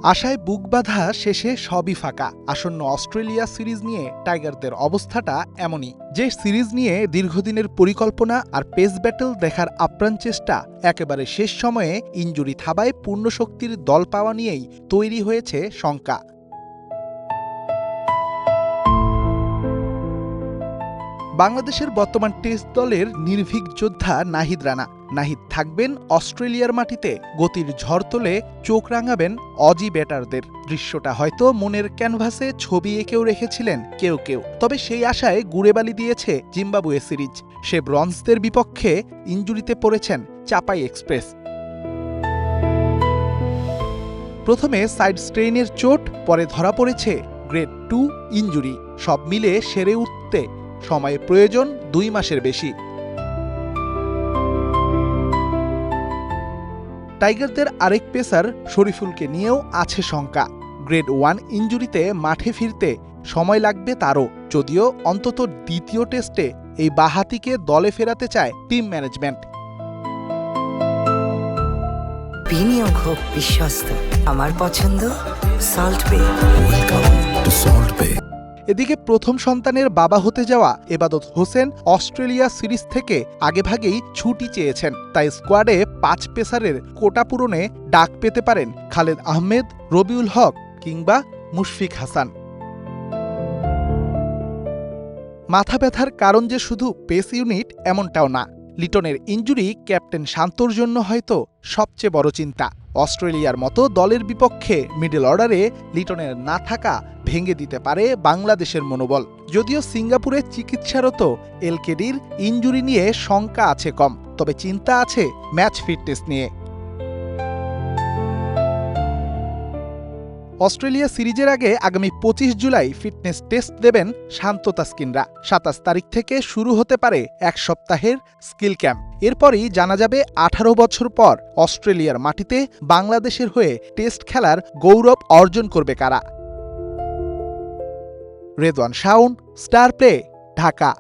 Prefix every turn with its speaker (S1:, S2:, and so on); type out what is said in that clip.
S1: আশায় বুক বাঁধা শেষে সবই ফাঁকা। আসন্ন অস্ট্রেলিয়া সিরিজ নিয়ে টাইগারদের অবস্থাটা এমনই, যে সিরিজ নিয়ে দীর্ঘদিনের পরিকল্পনা আর পেস ব্যাটল দেখার আপ্রাণ চেষ্টা একেবারে শেষ সময়ে ইনজুরি থাবায় পূর্ণশক্তির দল পাওয়া নিয়েই তৈরি হয়েছে শঙ্কা। বাংলাদেশের বর্তমান টেস্ট দলের নির্ভীক যোদ্ধা নাহিদ রানা। নাহিদ থাকবেন অস্ট্রেলিয়ার মাটিতে, গতির ঝড় তোলে চোখ রাঙাবেন অজি ব্যাটারদের। দৃশ্যটা হয়তো মনের ক্যানভাসে ছবি এঁকেও রেখেছিলেন কেউ কেউ, তবে সেই আশায় গুড়েবালি দিয়েছে জিম্বাবুয়ে সিরিজ। সে ব্রঞ্জদের বিপক্ষে ইনজুরিতে পড়েছেন চাপাই এক্সপ্রেস। প্রথমে সাইড স্ট্রেইনের চোট, পরে ধরা পড়েছে গ্রেড 2 ইনজুরি। সব মিলে সেরে উঠতে সময়ের প্রয়োজন 2 মাসের বেশি। টাইগারদের আরেক পেসার শরীফুলকে নিয়েও আছে শঙ্কা। গ্রেড 1 ইনজুরিতে মাঠে ফিরতে সময় লাগবে তারও, যদিও অন্তত দ্বিতীয় টেস্টে এই বাঁহাতিকে দলে ফেরাতে চায় টিম ম্যানেজমেন্ট।
S2: বিনিয়োগ হোক বিশ্বস্ত, আমার পছন্দ সল্ট বে।
S1: এদিকে প্রথম সন্তানের বাবা হতে যাওয়া এবাদত হোসেন অস্ট্রেলিয়া সিরিজ থেকে আগেভাগেই ছুটি চেয়েছেন। তাই স্কোয়াডে 5 পেসারের কোটা পূরণে ডাক পেতে পারেন খালেদ আহমেদ, রবিউল হক কিংবা মুশফিক হাসান। মাথা ব্যথার কারণ যে শুধু পেস ইউনিট এমনটাও না। লিটনের ইনজুরি ক্যাপ্টেন শান্তর জন্য হয়তো সবচেয়ে বড় চিন্তা। অস্ট্রেলিয়ার মতো দলের বিপক্ষে মিডল অর্ডারে লিটনের না থাকা ভেঙে দিতে পারে বাংলাদেশের মনোবল। যদিও সিঙ্গাপুরে চিকিৎসারত এলকেডির ইনজুরি নিয়ে শঙ্কা আছে কম, তবে চিন্তা আছে ম্যাচ ফিটনেস নিয়ে। অস্ট্রেলিয়া সিরিজের আগে আগামী 25 জুলাই ফিটনেস টেস্ট দেবেন শান্ত তাসকিনরা। 27 তারিখ থেকে শুরু হতে পারে 1 সপ্তাহের স্কিল ক্যাম্প। এরপরই জানা যাবে 18 বছর পর অস্ট্রেলিয়ার মাটিতে বাংলাদেশের হয়ে টেস্ট খেলার গৌরব অর্জন করবে কারা। Redwan Shaon, star play, Dhaka.